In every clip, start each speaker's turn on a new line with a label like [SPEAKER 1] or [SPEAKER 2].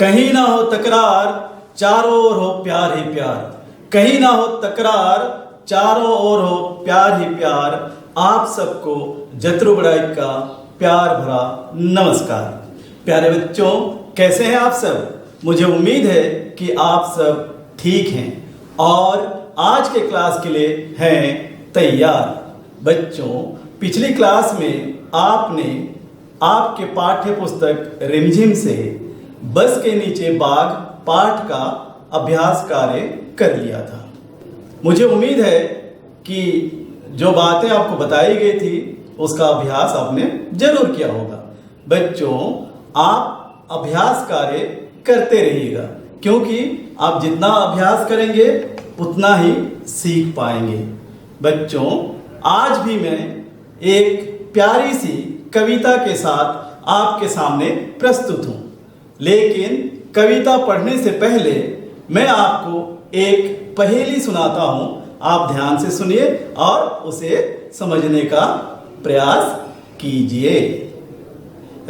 [SPEAKER 1] कहीं ना हो तकरार, चारों ओर हो प्यार ही प्यार। कहीं ना हो तकरार, चारों ओर हो प्यार ही प्यार। आप सबको जतरू बड़ाई का प्यार भरा नमस्कार। प्यारे बच्चों, कैसे हैं आप सब? मुझे उम्मीद है कि आप सब ठीक हैं और आज के क्लास के लिए हैं तैयार। बच्चों, पिछली क्लास में आपने आपके पाठ्य पुस्तक रिमझिम से बस के नीचे बाघ पाठ का अभ्यास कार्य कर लिया था। मुझे उम्मीद है कि जो बातें आपको बताई गई थी उसका अभ्यास आपने जरूर किया होगा। बच्चों, आप अभ्यास कार्य करते रहिएगा, क्योंकि आप जितना अभ्यास करेंगे उतना ही सीख पाएंगे। बच्चों, आज भी मैं एक प्यारी सी कविता के साथ आपके सामने प्रस्तुत हूं, लेकिन कविता पढ़ने से पहले मैं आपको एक पहेली सुनाता हूं। आप ध्यान से सुनिए और उसे समझने का प्रयास कीजिए।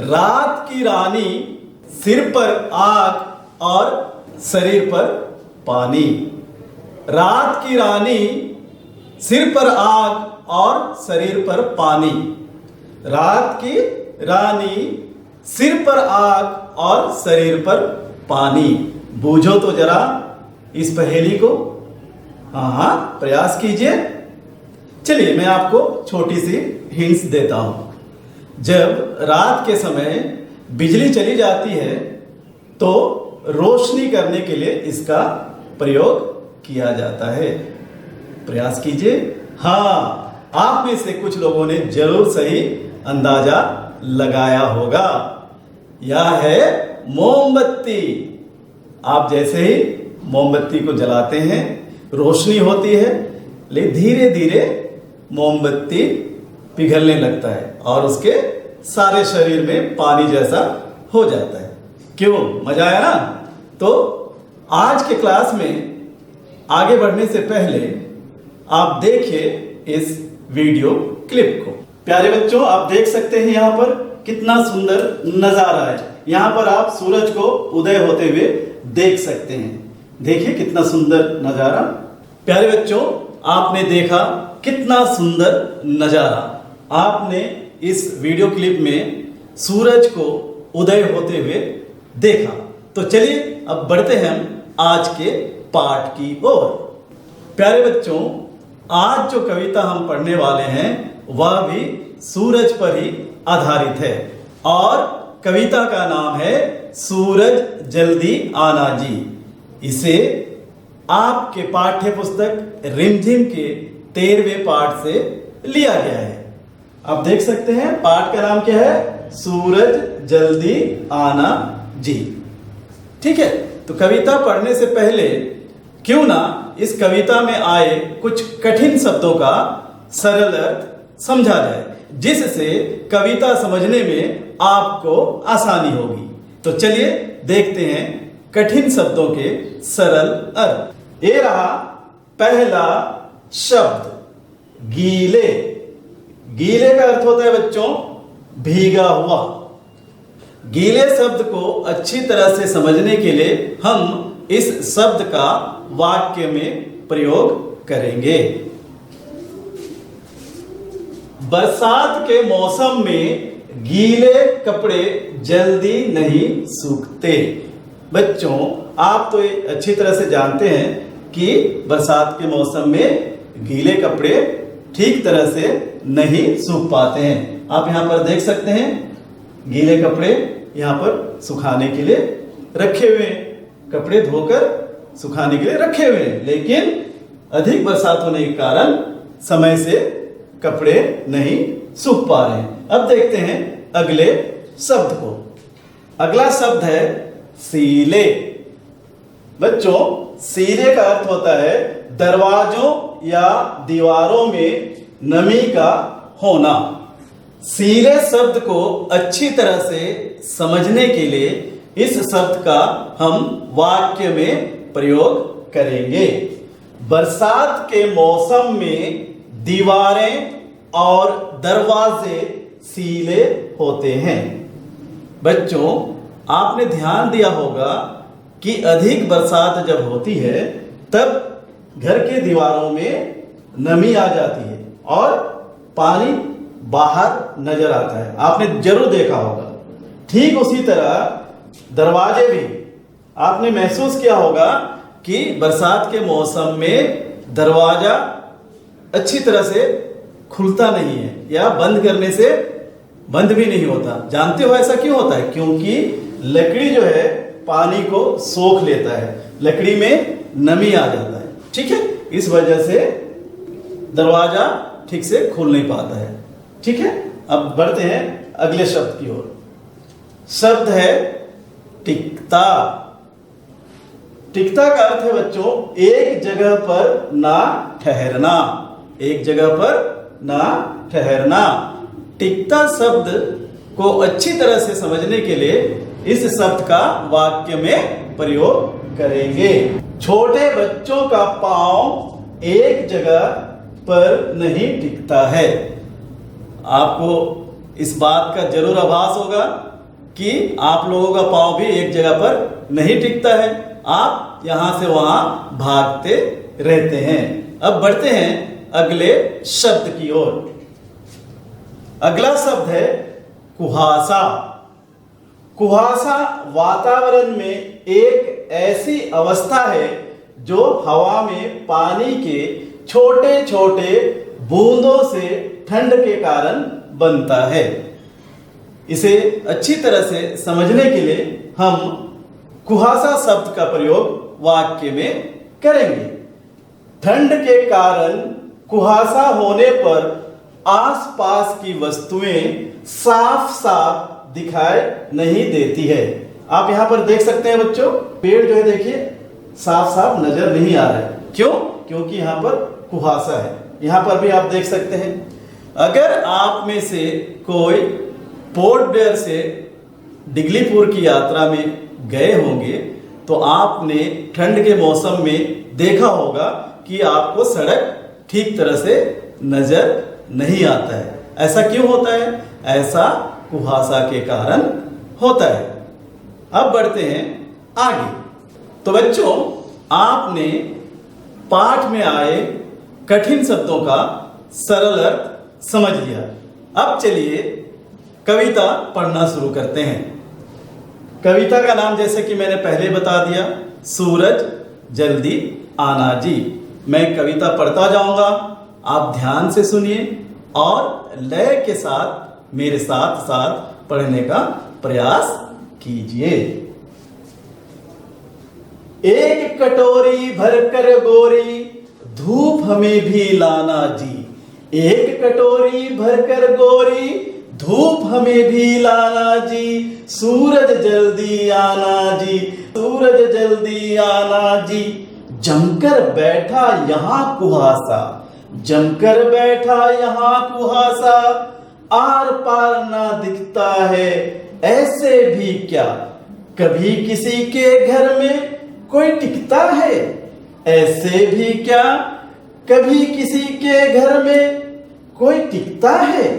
[SPEAKER 1] रात की रानी, सिर पर आग और शरीर पर पानी। रात की रानी, सिर पर आग और शरीर पर पानी। रात की रानी, सिर पर आग और शरीर पर पानी। बूझो तो जरा इस पहेली को। हाँ, प्रयास कीजिए। चलिए, मैं आपको छोटी सी हिंट्स देता हूं। जब रात के समय बिजली चली जाती है तो रोशनी करने के लिए इसका प्रयोग किया जाता है। प्रयास कीजिए। हाँ, आप में से कुछ लोगों ने जरूर सही अंदाजा लगाया होगा। यह है मोमबत्ती। आप जैसे ही मोमबत्ती को जलाते हैं रोशनी होती है, लेकिन धीरे धीरे मोमबत्ती पिघलने लगता है और उसके सारे शरीर में पानी जैसा हो जाता है। क्यों? मजा आया ना? तो आज के क्लास में आगे बढ़ने से पहले आप देखिए इस वीडियो क्लिप को। प्यारे बच्चों, आप देख सकते हैं यहाँ पर कितना सुंदर नजारा है। यहाँ पर आप सूरज को उदय होते हुए देख सकते हैं। देखिए कितना सुंदर नजारा। प्यारे बच्चों, आपने देखा कितना सुंदर नजारा। आपने इस वीडियो क्लिप में सूरज को उदय होते हुए देखा। तो चलिए अब बढ़ते हैं हम आज के पाठ की ओर। प्यारे बच्चों, आज जो कविता हम पढ़ने वाले हैं वह भी सूरज पर ही आधारित है और कविता का नाम है सूरज जल्दी आना जी। इसे आपके पाठ्य पुस्तक रिमझिम के 13वें पाठ से लिया गया है। आप देख सकते हैं पाठ का नाम क्या है? सूरज जल्दी आना जी। ठीक है, तो कविता पढ़ने से पहले क्यों ना इस कविता में आए कुछ कठिन शब्दों का सरल अर्थ समझा जाए, जिससे कविता समझने में आपको आसानी होगी। तो चलिए देखते हैं कठिन शब्दों के सरल अर्थ। ये रहा पहला शब्द, गीले। गीले का अर्थ होता है बच्चों भीगा हुआ। गीले शब्द को अच्छी तरह से समझने के लिए हम इस शब्द का वाक्य में प्रयोग करेंगे। बरसात के मौसम में गीले कपड़े जल्दी नहीं सूखते। बच्चों, आप तो अच्छी तरह से जानते हैं कि बरसात के मौसम में गीले कपड़े ठीक तरह से नहीं सूख पाते हैं। आप यहाँ पर देख सकते हैं गीले कपड़े यहाँ पर सुखाने के लिए रखे हुए हैं। कपड़े धोकर सुखाने के लिए रखे हुए हैं, लेकिन अधिक बरसात होने के कारण समय से कपड़े नहीं सूख पा रहे हैं। अब देखते हैं अगले शब्द को। अगला शब्द है सीले। बच्चों, सीले का अर्थ होता है दरवाजों या दीवारों में नमी का होना। सीले शब्द को अच्छी तरह से समझने के लिए इस शब्द का हम वाक्य में प्रयोग करेंगे। बरसात के मौसम में दीवारें और दरवाजे सीले होते हैं। बच्चों, आपने ध्यान दिया होगा कि अधिक बरसात जब होती है तब घर के दीवारों में नमी आ जाती है और पानी बाहर नजर आता है। आपने जरूर देखा होगा। ठीक उसी तरह दरवाजे भी आपने महसूस किया होगा कि बरसात के मौसम में दरवाजा अच्छी तरह से खुलता नहीं है या बंद करने से बंद भी नहीं होता। जानते हो ऐसा क्यों होता है? क्योंकि लकड़ी जो है पानी को सोख लेता है, लकड़ी में नमी आ जाता है। ठीक है, इस वजह से दरवाजा ठीक से खुल नहीं पाता है। ठीक है, अब बढ़ते हैं अगले शब्द की ओर। शब्द है टिकता। टिकता का अर्थ है बच्चों एक जगह पर ना ठहरना, एक जगह पर ना ठहरना। टिकता शब्द को अच्छी तरह से समझने के लिए इस शब्द का वाक्य में प्रयोग करेंगे। छोटे बच्चों का पांव एक जगह पर नहीं टिकता है। आपको इस बात का जरूर आभास होगा कि आप लोगों का पांव भी एक जगह पर नहीं टिकता है। आप यहां से वहां भागते रहते हैं। अब बढ़ते हैं अगले शब्द की ओर। अगला शब्द है कुहासा। कुहासा वातावरण में एक ऐसी अवस्था है जो हवा में पानी के छोटे छोटे बूंदों से ठंड के कारण बनता है। इसे अच्छी तरह से समझने के लिए हम कुहासा शब्द का प्रयोग वाक्य में करेंगे। ठंड के कारण कुहासा होने पर आसपास की वस्तुएं साफ साफ दिखाई नहीं देती है। आप यहां पर देख सकते हैं बच्चों, पेड़ जो है देखिए साफ साफ नजर नहीं आ रहा है। क्यों? क्योंकि यहां पर कुहासा है। यहां पर भी आप देख सकते हैं। अगर आप में से कोई पोर्ट ब्लेयर से डिगलीपुर की यात्रा में गए होंगे तो आपने ठंड के मौसम में देखा होगा कि आपको सड़क ठीक तरह से नजर नहीं आता है। ऐसा क्यों होता है? ऐसा कुहासा के कारण होता है। अब बढ़ते हैं आगे। तो बच्चों आपने पाठ में आए कठिन शब्दों का सरल अर्थ समझ लिया। अब चलिए कविता पढ़ना शुरू करते हैं। कविता का नाम जैसे कि मैंने पहले बता दिया, सूरज जल्दी आना जी। मैं कविता पढ़ता जाऊंगा, आप ध्यान से सुनिए और लय के साथ मेरे साथ साथ पढ़ने का प्रयास कीजिए। एक कटोरी भरकर गोरी धूप हमें भी लाना जी। एक कटोरी भरकर गोरी धूप हमें भी लाना जी। सूरज जल्दी आना जी, सूरज जल्दी आना जी। जमकर बैठा यहाँ कुहासा, जमकर बैठा यहाँ कुहासा। आर पार ना दिखता है ऐसे भी क्या, कभी किसी के घर में कोई टिकता है ऐसे भी क्या, कभी किसी के घर में कोई टिकता है।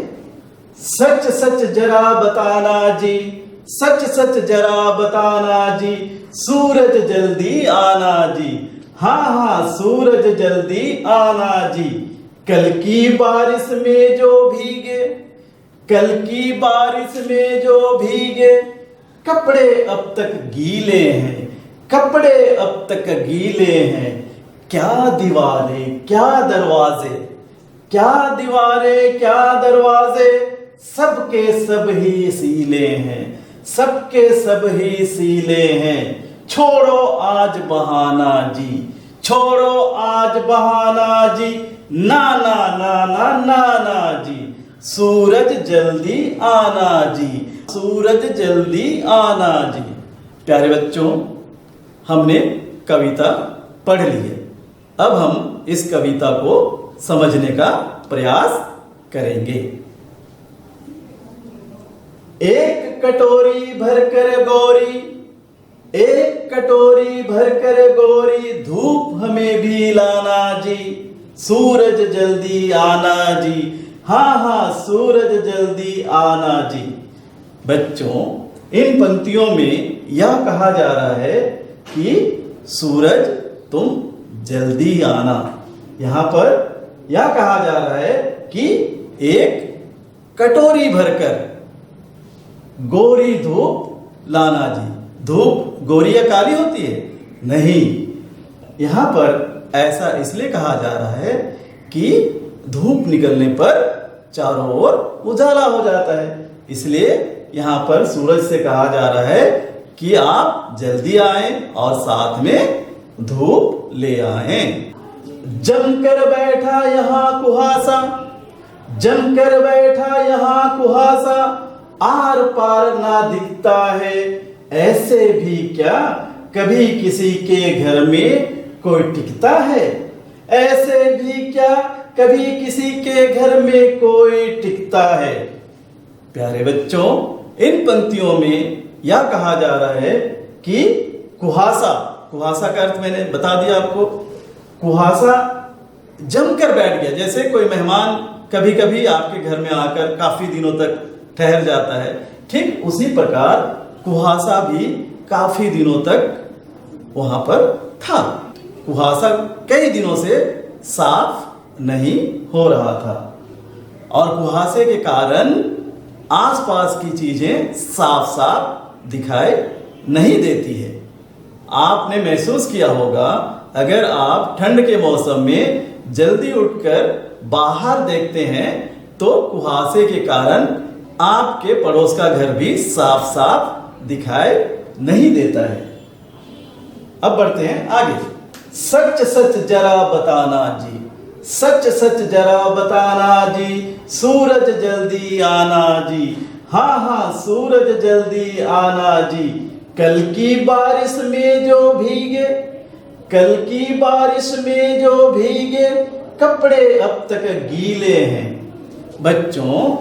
[SPEAKER 1] सच सच जरा बताना जी, सच सच जरा बताना जी। सूरज जल्दी आना जी, हाँ हाँ सूरज जल्दी आना जी। कल की बारिश में जो भीगे, कल की बारिश में जो भीगे। कपड़े अब तक गीले हैं, कपड़े अब तक गीले हैं। क्या दीवारें क्या दरवाजे, क्या दीवारें क्या दरवाजे। सबके सब ही सीले हैं, सबके सब ही सीले हैं। छोड़ो आज बहाना जी, छोड़ो आज बहाना जी। ना ना ना ना ना ना जी। सूरज जल्दी आना जी, सूरज जल्दी आना जी। प्यारे बच्चों, हमने कविता पढ़ ली है। अब हम इस कविता को समझने का प्रयास करेंगे। एक कटोरी भरकर गोरी, एक कटोरी भरकर गोरी। धूप हमें भी लाना जी, सूरज जल्दी आना जी। हाँ हाँ सूरज जल्दी आना जी। बच्चों, इन पंक्तियों में यह कहा जा रहा है कि सूरज तुम जल्दी आना। यहां पर यह कहा जा रहा है कि एक कटोरी भरकर गोरी धूप लाना जी। धूप गोरी या काली होती है? नहीं, यहां पर ऐसा इसलिए कहा जा रहा है कि धूप निकलने पर चारों ओर उजाला हो जाता है, इसलिए यहां पर सूरज से कहा जा रहा है कि आप जल्दी आएं और साथ में धूप ले आएं। जमकर बैठा यहां कुहासा, जमकर बैठा यहां कुहासा, आर पार ना दिखता है। ऐसे भी क्या कभी किसी के घर में कोई टिकता है? ऐसे भी क्या कभी किसी के घर में कोई टिकता है? प्यारे बच्चों, इन पंक्तियों में यह कहा जा रहा है कि कुहासा, कुहासा का अर्थ मैंने बता दिया आपको। कुहासा जमकर बैठ गया, जैसे कोई मेहमान कभी कभी आपके घर में आकर काफी दिनों तक ठहर जाता है, ठीक उसी प्रकार कुहासा भी काफी दिनों तक वहां पर था। कुहासा कई दिनों से साफ नहीं हो रहा था और कुहासे के कारण आसपास की चीजें साफ साफ दिखाई नहीं देती है। आपने महसूस किया होगा, अगर आप ठंड के मौसम में जल्दी उठकर बाहर देखते हैं तो कुहासे के कारण आपके पड़ोस का घर भी साफ साफ दिखाई नहीं देता है। अब बढ़ते हैं आगे। सच सच जरा बताना जी, सच सच जरा बताना जी, सूरज जल्दी आना जी। हाँ हाँ सूरज जल्दी आना जी। कल की बारिश में जो भीगे, कल की बारिश में जो भीगे, कपड़े अब तक गीले हैं। बच्चों,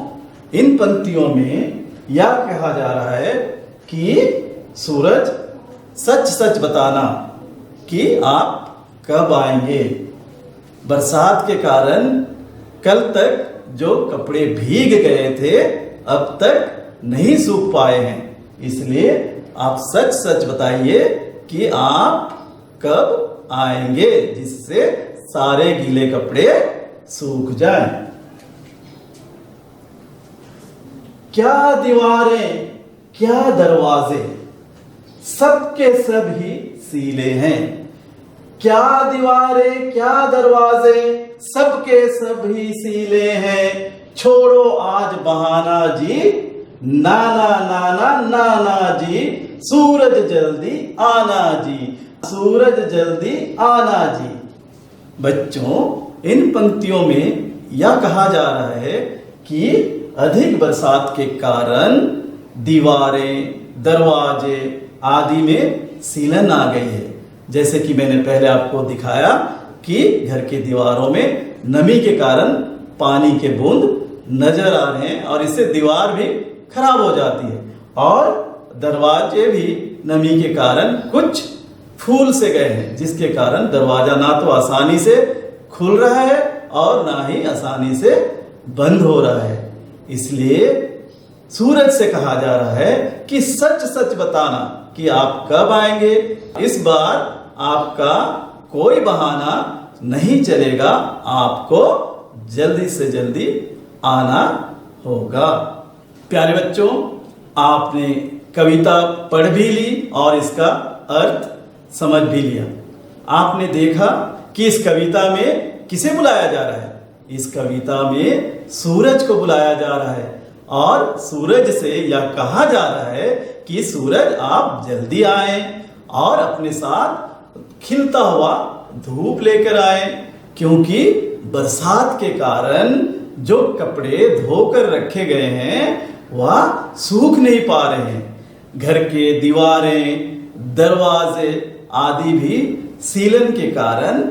[SPEAKER 1] इन पंक्तियों में यह कहा जा रहा है कि सूरज सच सच बताना कि आप कब आएंगे। बरसात के कारण कल तक जो कपड़े भीग गए थे अब तक नहीं सूख पाए हैं, इसलिए आप सच सच बताइए कि आप कब आएंगे, जिससे सारे गीले कपड़े सूख जाएं। क्या दीवारें क्या दरवाजे, सबके सब ही सीले हैं। क्या दीवारें क्या दरवाजे, सबके सब ही सीले हैं। छोड़ो आज बहाना जी, नाना नाना नाना जी, सूरज जल्दी आना जी, सूरज जल्दी आना जी। बच्चों, इन पंक्तियों में यह कहा जा रहा है कि अधिक बरसात के कारण दीवारें दरवाजे आदि में सीलन आ गई है। जैसे कि मैंने पहले आपको दिखाया कि घर की दीवारों में नमी के कारण पानी के बूंद नजर आ रहे हैं और इससे दीवार भी खराब हो जाती है, और दरवाजे भी नमी के कारण कुछ फूल से गए हैं, जिसके कारण दरवाजा ना तो आसानी से खुल रहा है और ना ही आसानी से बंद हो रहा है। इसलिए सूरज से कहा जा रहा है कि सच सच बताना कि आप कब आएंगे। इस बार आपका कोई बहाना नहीं चलेगा, आपको जल्दी से जल्दी आना होगा। प्यारे बच्चों, आपने कविता पढ़ भी ली और इसका अर्थ समझ भी लिया। आपने देखा कि इस कविता में किसे बुलाया जा रहा है। इस कविता में सूरज को बुलाया जा रहा है और सूरज से यह कहा जा रहा है कि सूरज आप जल्दी आए और अपने साथ खिलता हुआ धूप लेकर आए, क्योंकि बरसात के कारण जो कपड़े धोकर रखे गए हैं वह सूख नहीं पा रहे हैं। घर के दीवारें दरवाजे आदि भी सीलन के कारण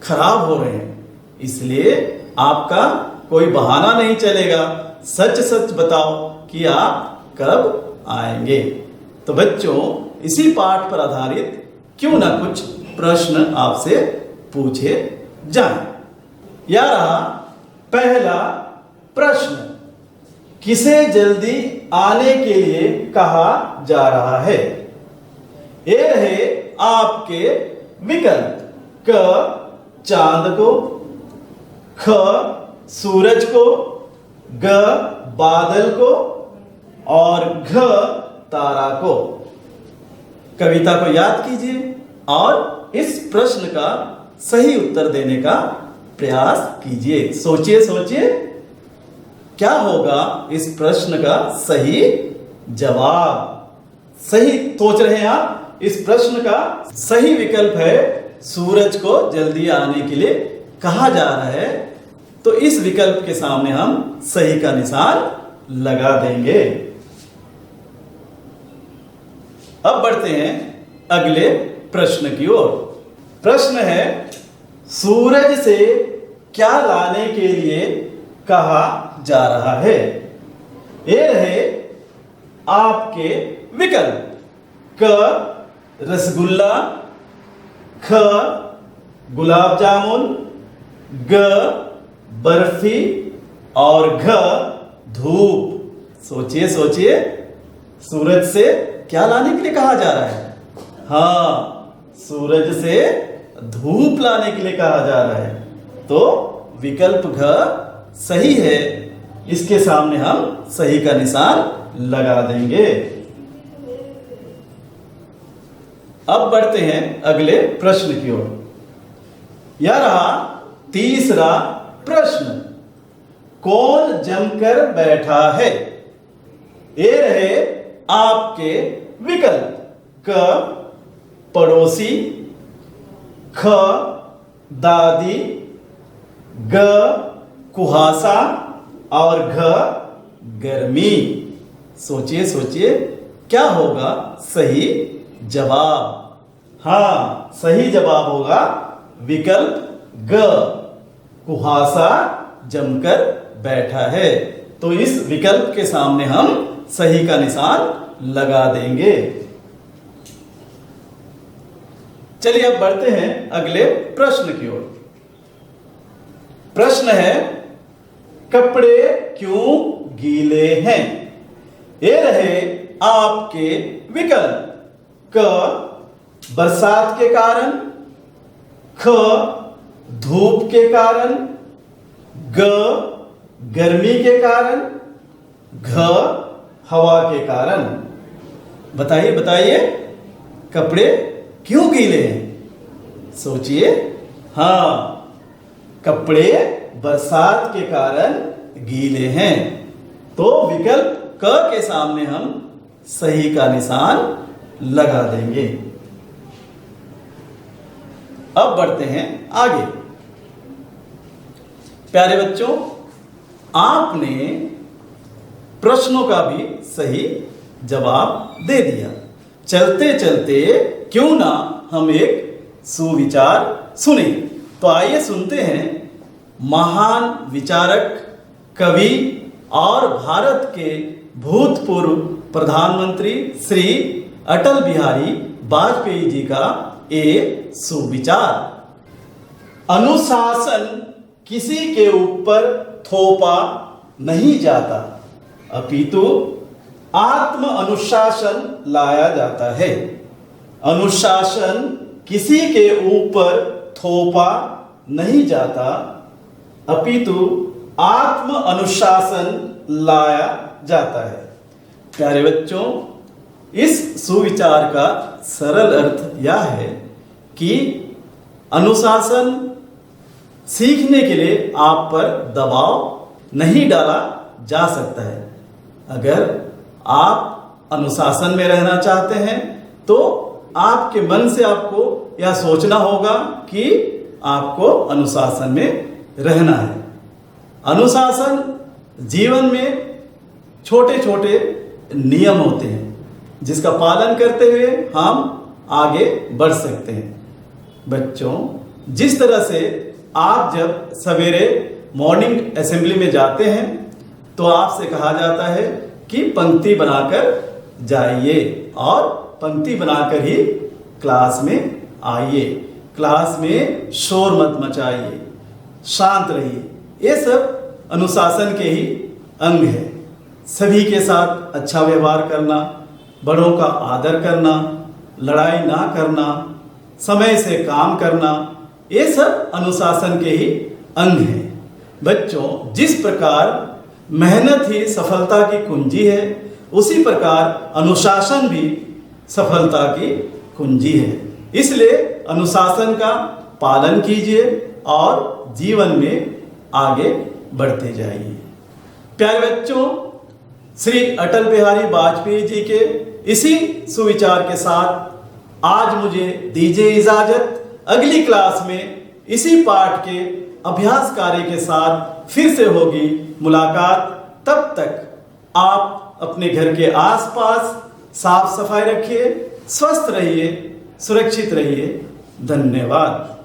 [SPEAKER 1] खराब हो रहे हैं, इसलिए आपका कोई बहाना नहीं चलेगा। सच सच बताओ कि आप कब आएंगे। तो बच्चों, इसी पाठ पर आधारित क्यों ना कुछ प्रश्न आपसे पूछे जाएं। यह रहा पहला प्रश्न। किसे जल्दी आने के लिए कहा जा रहा है? ये रहे आपके विकल्प। क चांद को, ख सूरज को, ग बादल को और घ तारा को। कविता को याद कीजिए और इस प्रश्न का सही उत्तर देने का प्रयास कीजिए। सोचिए सोचिए क्या होगा इस प्रश्न का सही जवाब। सही सोच रहे हैं आप? इस प्रश्न का सही विकल्प है सूरज को जल्दी आने के लिए कहा जा रहा है। तो इस विकल्प के सामने हम सही का निशान लगा देंगे। अब बढ़ते हैं अगले प्रश्न की ओर। प्रश्न है सूरज से क्या लाने के लिए कहा जा रहा है? ये रहे आपके विकल्प। क रसगुल्ला, ख गुलाब जामुन, ग बर्फी और घ धूप। सोचिए सोचिए सूरज से क्या लाने के लिए कहा जा रहा है? हाँ, सूरज से धूप लाने के लिए कहा जा रहा है। तो विकल्प घ सही है। इसके सामने हम सही का निशान लगा देंगे। अब बढ़ते हैं अगले प्रश्न की ओर। यह रहा तीसरा प्रश्न। कौन जमकर बैठा है? ये रहे आपके विकल्प। क पड़ोसी, ख दादी, ग कुहासा और घ गर्मी। सोचिए सोचिए क्या होगा सही जवाब? हाँ, सही जवाब होगा विकल्प ग, कुहासा जमकर बैठा है। तो इस विकल्प के सामने हम सही का निशान लगा देंगे। चलिए अब बढ़ते हैं अगले प्रश्न की ओर। प्रश्न है कपड़े क्यों गीले हैं? ये रहे आपके विकल्प। क बरसात के कारण, ख धूप के कारण, ग गर्मी के कारण, घ हवा के कारण। बताइए बताइए कपड़े क्यों गीले हैं? सोचिए। हाँ, कपड़े बरसात के कारण गीले हैं। तो विकल्प क के सामने हम सही का निशान लगा देंगे। अब बढ़ते हैं आगे। प्यारे बच्चों, आपने प्रश्नों का भी सही जवाब दे दिया। चलते चलते क्यों ना हम एक सुविचार सुने। तो आइए सुनते हैं महान विचारक, कवि और भारत के भूतपूर्व प्रधानमंत्री श्री अटल बिहारी वाजपेयी जी का एक सुविचार। अनुशासन किसी के ऊपर थोपा नहीं जाता, अपितु आत्म अनुशासन लाया जाता है। अनुशासन किसी के ऊपर थोपा नहीं जाता, अपितु आत्म अनुशासन लाया जाता है। प्यारे बच्चों, इस सुविचार का सरल अर्थ यह है कि अनुशासन सीखने के लिए आप पर दबाव नहीं डाला जा सकता है। अगर आप अनुशासन में रहना चाहते हैं तो आपके मन से आपको यह सोचना होगा कि आपको अनुशासन में रहना है। अनुशासन जीवन में छोटे छोटे नियम होते हैं जिसका पालन करते हुए हम आगे बढ़ सकते हैं। बच्चों, जिस तरह से आप जब सवेरे मॉर्निंग असेंबली में जाते हैं तो आपसे कहा जाता है कि पंक्ति बनाकर जाइए और पंक्ति बनाकर ही क्लास में आइए, क्लास में शोर मत मचाइए, शांत रहिए। ये सब अनुशासन के ही अंग है। सभी के साथ अच्छा व्यवहार करना, बड़ों का आदर करना, लड़ाई ना करना, समय से काम करना, ये सब अनुशासन के ही अंग हैं। बच्चों, जिस प्रकार मेहनत ही सफलता की कुंजी है, उसी प्रकार अनुशासन भी सफलता की कुंजी है। इसलिए अनुशासन का पालन कीजिए और जीवन में आगे बढ़ते जाइए। प्यारे बच्चों, श्री अटल बिहारी वाजपेयी जी के इसी सुविचार के साथ आज मुझे दीजिए इजाजत। अगली क्लास में इसी पाठ के अभ्यास कार्य के साथ फिर से होगी मुलाकात। तब तक आप अपने घर के आसपास साफ सफाई रखिए, स्वस्थ रहिए, सुरक्षित रहिए। धन्यवाद।